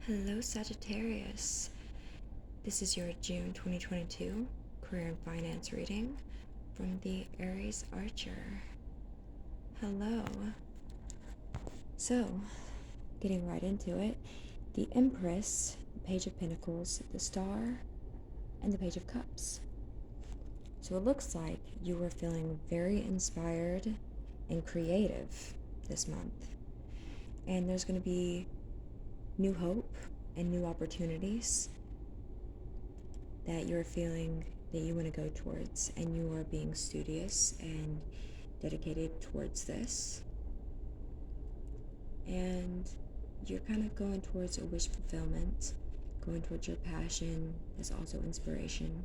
Hello, Sagittarius. This is your June 2022 career and finance reading from the Aries Archer. Hello. So, getting right into it, the Empress, the Page of Pentacles, the Star, and the Page of Cups. So it looks like you were feeling very inspired and creative this month. And there's going to be new hope and new opportunities that you're feeling that you want to go towards, and you are being studious and dedicated towards this. And you're kind of going towards a wish fulfillment, going towards your passion. There's also inspiration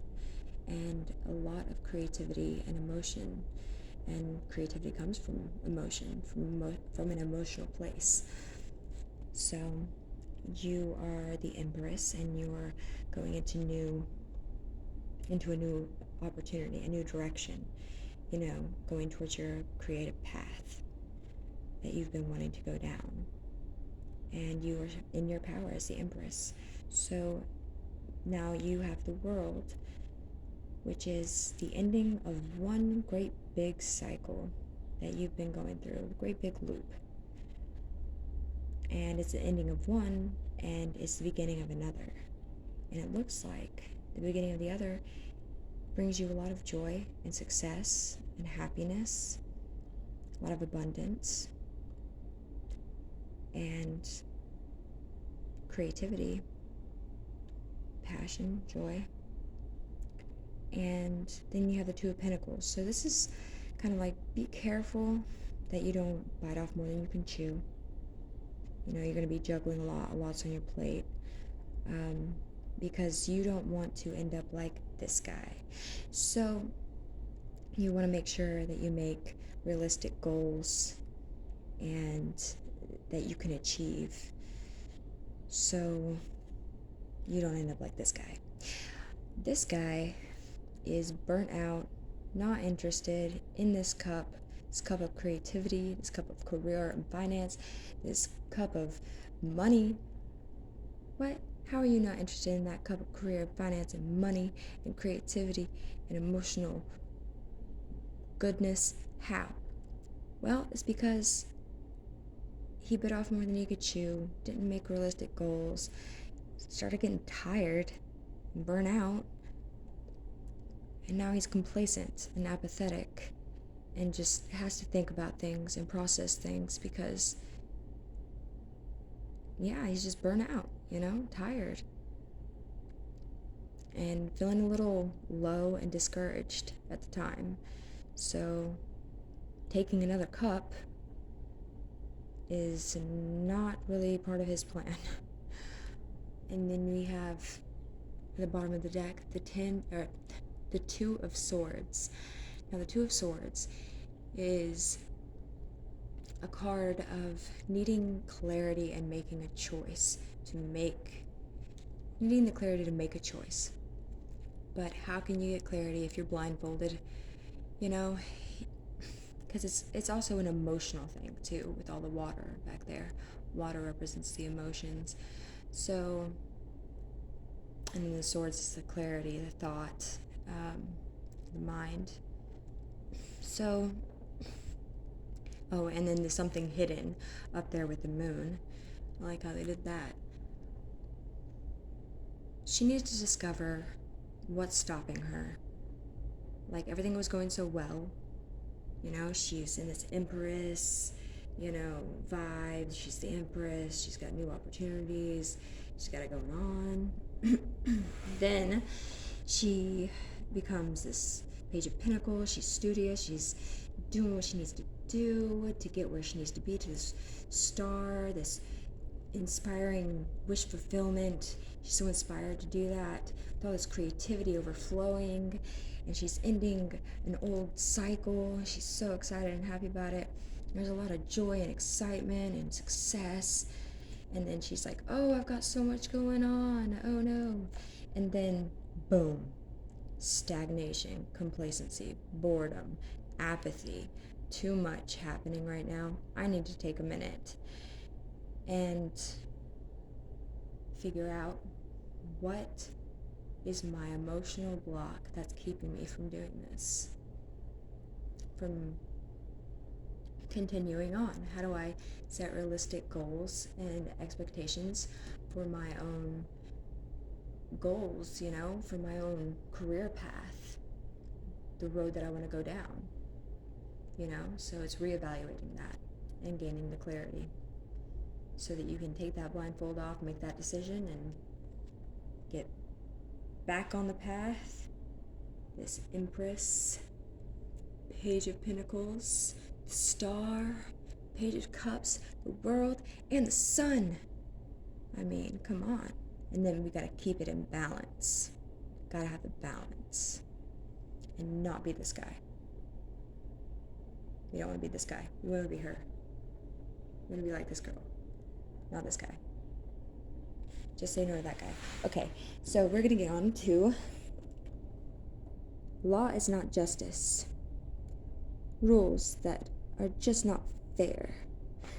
and a lot of creativity and emotion. And creativity comes from emotion, from an emotional place. So you are the Empress, and you are going into a new opportunity, a new direction, going towards your creative path that you've been wanting to go down. And you are in your power as the Empress. So now you have the World, which is the ending of one great big cycle that you've been going through, a great big loop. And it's the ending of one, and it's the beginning of another. And it looks like the beginning of the other brings you a lot of joy and success and happiness, a lot of abundance and creativity, passion, joy. And then you have the Two of Pentacles. So this is kind of like, be careful that you don't bite off more than you can chew. You're going to be juggling a lot's on your plate, because you don't want to end up like this guy. So you want to make sure that you make realistic goals and that you can achieve, so you don't end up like this guy. This guy is burnt out, not interested in this cup of creativity, this cup of career and finance, this cup of money. What? How are you not interested in that cup of career, finance, and money, and creativity, and emotional goodness? How? Well, it's because he bit off more than he could chew, didn't make realistic goals, started getting tired and burnt out, and now he's complacent and apathetic and just has to think about things and process things because, he's just burnt out, tired. And feeling a little low and discouraged at the time. So taking another cup is not really part of his plan. And then we have at the bottom of the deck the Two of Swords. Now the Two of Swords is a card of needing clarity and making a choice needing the clarity to make a choice. But how can you get clarity if you're blindfolded? Because it's also an emotional thing too, with all the water back there. Water represents the emotions. So, and then the swords is the clarity, the thought, the mind. So, and then there's something hidden up there with the moon. I like how they did that. She needs to discover what's stopping her. Like, everything was going so well. She's in this Empress, vibe. She's the Empress. She's got new opportunities. She's got it going on. Then she becomes this Page of Pentacles. She's studious. She's doing what she needs to do to get where she needs to be, to this star, this inspiring wish fulfillment. She's so inspired to do that, with all this creativity overflowing, and she's ending an old cycle. She's so excited and happy about it. There's a lot of joy and excitement and success. And then she's like, oh, I've got so much going on. Oh no. And then, boom, stagnation, complacency, boredom, apathy. Too much happening right now. I need to take a minute and figure out what is my emotional block that's keeping me from doing this, from continuing on. How do I set realistic goals and expectations for my own goals, for my own career path, the road that I want to go down, So it's reevaluating that and gaining the clarity so that you can take that blindfold off, make that decision, and get back on the path. This Empress, Page of Pentacles, the Star, Page of Cups, the World, and the Sun. I mean, come on. And then we gotta keep it in balance. Gotta have the balance. And not be this guy. You don't wanna be this guy. You wanna be her. You wanna be like this girl. Not this guy. Just say no to that guy. Okay, so we're gonna get on to law is not justice. Rules that are just not fair.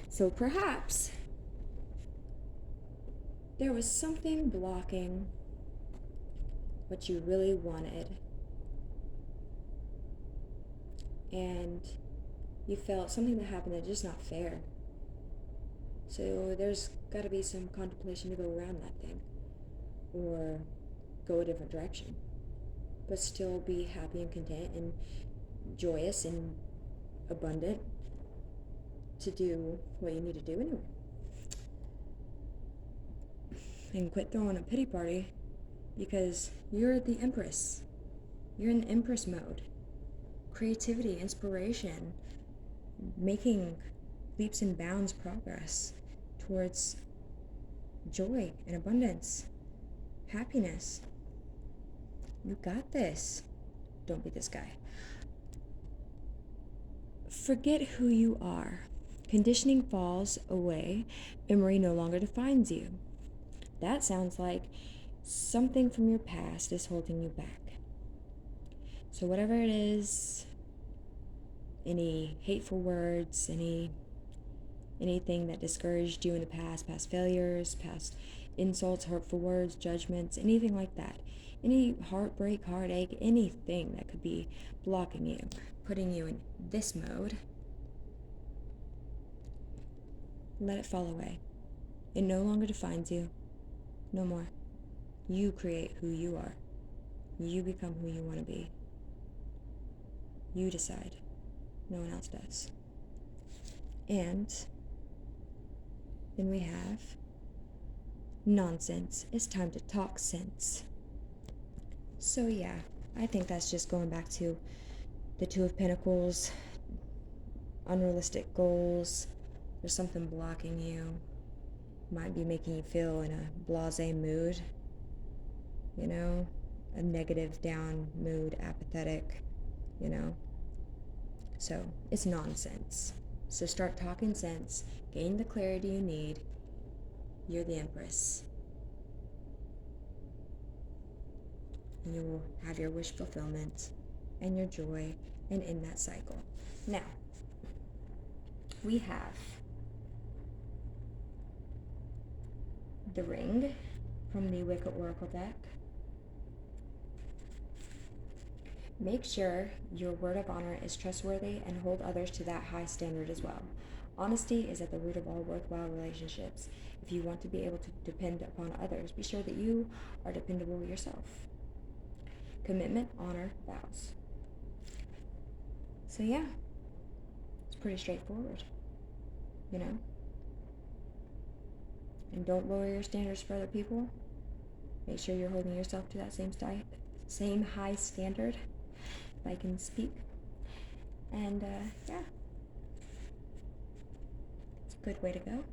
So perhaps there was something blocking what you really wanted. And you felt something that happened that's just not fair. So there's got to be some contemplation to go around that thing. Or go a different direction. But still be happy and content and joyous and abundant to do what you need to do anyway. And quit throwing a pity party because you're the Empress. You're in Empress mode. Creativity, inspiration, making leaps and bounds progress towards joy and abundance, happiness. You got this. Don't be this guy. Forget who you are. Conditioning falls away. Memory no longer defines you. That sounds like something from your past is holding you back. So whatever it is, any hateful words, anything that discouraged you in the past failures, past insults, hurtful words, judgments, anything like that, any heartbreak, heartache, anything that could be blocking you, putting you in this mode, let it fall away. It no longer defines you. No more. You create who you are. You become who you want to be. You decide. No one else does. And then we have nonsense. It's time to talk sense. So yeah, I think that's just going back to the Two of Pentacles, unrealistic goals. There's something blocking you. Might be making you feel in a blasé mood, a negative down mood, apathetic, So it's nonsense. So start talking sense, gain the clarity you need. You're the Empress. And you will have your wish fulfillment and your joy and end that cycle. Now, we have the Ring from the Wicked Oracle deck. Make sure your word of honor is trustworthy and hold others to that high standard as well. Honesty is at the root of all worthwhile relationships. If you want to be able to depend upon others, be sure that you are dependable yourself. Commitment, honor, vows. So yeah, it's pretty straightforward, And don't lower your standards for other people. Make sure you're holding yourself to that same high standard, if I can speak. And yeah, it's a good way to go.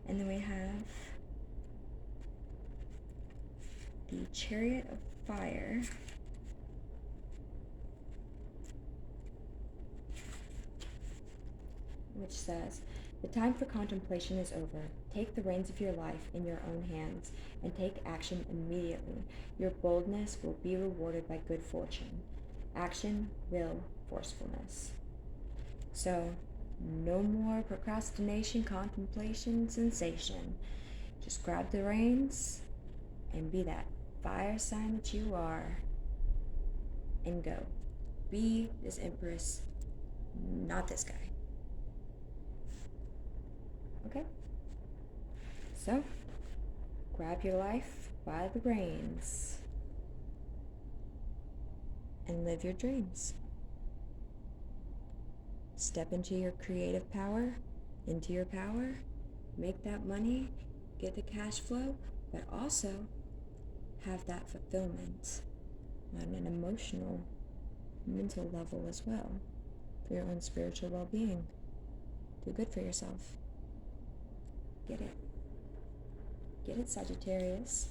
And then we have the Chariot of Fire. Which says, the time for contemplation is over. Take the reins of your life in your own hands and take action immediately. Your boldness will be rewarded by good fortune. Action, will, forcefulness. So, no more procrastination, contemplation, sensation. Just grab the reins and be that fire sign that you are, and go. Be this empress, not this guy. Okay? So, grab your life by the reins and live your dreams. Step into your creative power, into your power, make that money, get the cash flow, but also have that fulfillment on an emotional, mental level as well, for your own spiritual well-being. Do good for yourself. Get it. Get it, Sagittarius.